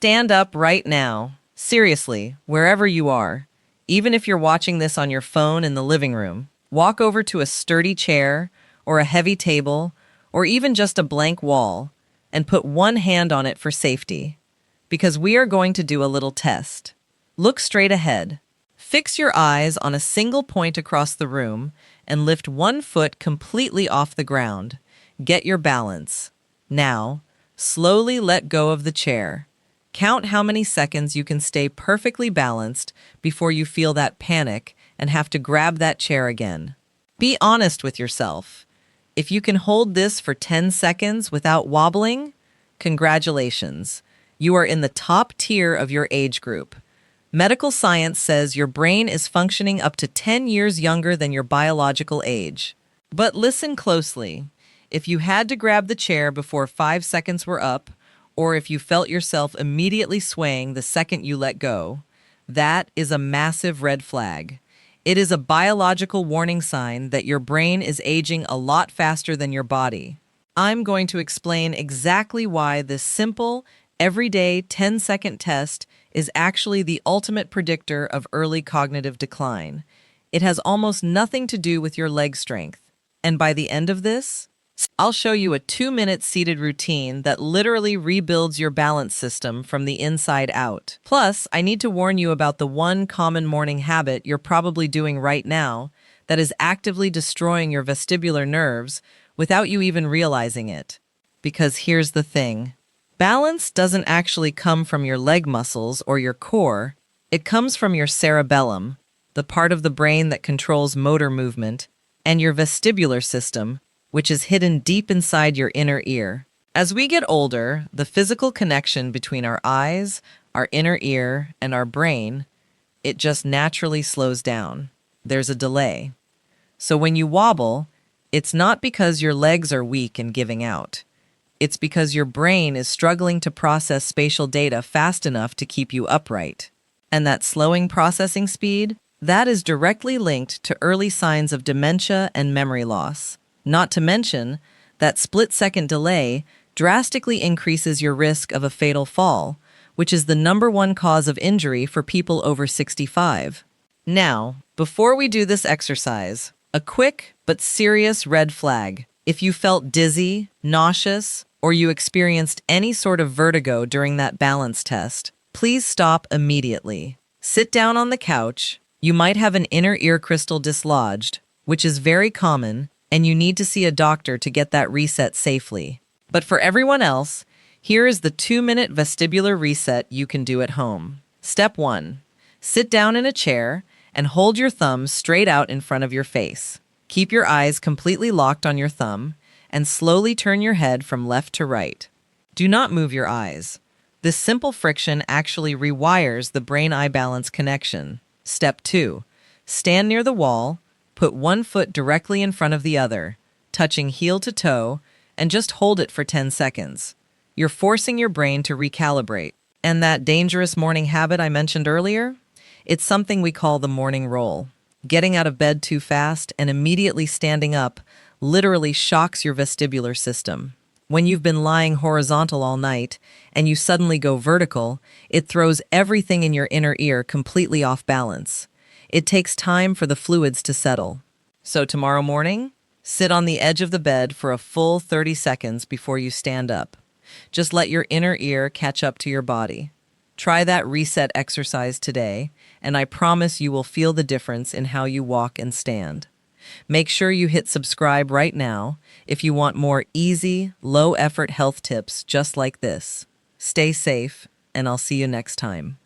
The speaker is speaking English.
Stand up right now. Seriously, wherever you are. Even if you're watching this on your phone in the living room, walk over to a sturdy chair or a heavy table or even just a blank wall and put one hand on it for safety. Because we are going to do a little test. Look straight ahead. Fix your eyes on a single point across the room and lift one foot completely off the ground. Get your balance. Now, slowly let go of the chair. Count how many seconds you can stay perfectly balanced before you feel that panic and have to grab that chair again. Be honest with yourself. If you can hold this for 10 seconds without wobbling, congratulations. You are in the top tier of your age group. Medical science says your brain is functioning up to 10 years younger than your biological age. But listen closely. If you had to grab the chair before 5 seconds were up, or if you felt yourself immediately swaying the second you let go, that is a massive red flag. It is a biological warning sign that your brain is aging a lot faster than your body. I'm going to explain exactly why this simple, everyday 10-second test is actually the ultimate predictor of early cognitive decline. It has almost nothing to do with your leg strength. And by the end of this, I'll show you a 2-minute seated routine that literally rebuilds your balance system from the inside out. Plus, I need to warn you about the one common morning habit you're probably doing right now that is actively destroying your vestibular nerves without you even realizing it. Because here's the thing. Balance doesn't actually come from your leg muscles or your core. It comes from your cerebellum, the part of the brain that controls motor movement, and your vestibular system, which is hidden deep inside your inner ear. As we get older, the physical connection between our eyes, our inner ear, and our brain, it just naturally slows down. There's a delay. So when you wobble, it's not because your legs are weak and giving out. It's because your brain is struggling to process spatial data fast enough to keep you upright. And that slowing processing speed, that is directly linked to early signs of dementia and memory loss. Not to mention, that split-second delay drastically increases your risk of a fatal fall, which is the #1 cause of injury for people over 65. Now, before we do this exercise, a quick but serious red flag. If you felt dizzy, nauseous, or you experienced any sort of vertigo during that balance test, please stop immediately. Sit down on the couch. You might have an inner ear crystal dislodged, which is very common, and you need to see a doctor to get that reset safely. But for everyone else, here is the 2-minute vestibular reset you can do at home. Step 1. Sit down in a chair and hold your thumbs straight out in front of your face. Keep your eyes completely locked on your thumb and slowly turn your head from left to right. Do not move your eyes. This simple friction actually rewires the brain-eye balance connection. Step 2. Stand near the wall. Put one foot directly in front of the other, touching heel to toe, and just hold it for 10 seconds. You're forcing your brain to recalibrate. And that dangerous morning habit I mentioned earlier? It's something we call the morning roll. Getting out of bed too fast and immediately standing up literally shocks your vestibular system. When you've been lying horizontal all night and you suddenly go vertical, it throws everything in your inner ear completely off balance. It takes time for the fluids to settle. So tomorrow morning, sit on the edge of the bed for a full 30 seconds before you stand up. Just let your inner ear catch up to your body. Try that reset exercise today, and I promise you will feel the difference in how you walk and stand. Make sure you hit subscribe right now if you want more easy, low-effort health tips just like this. Stay safe, and I'll see you next time.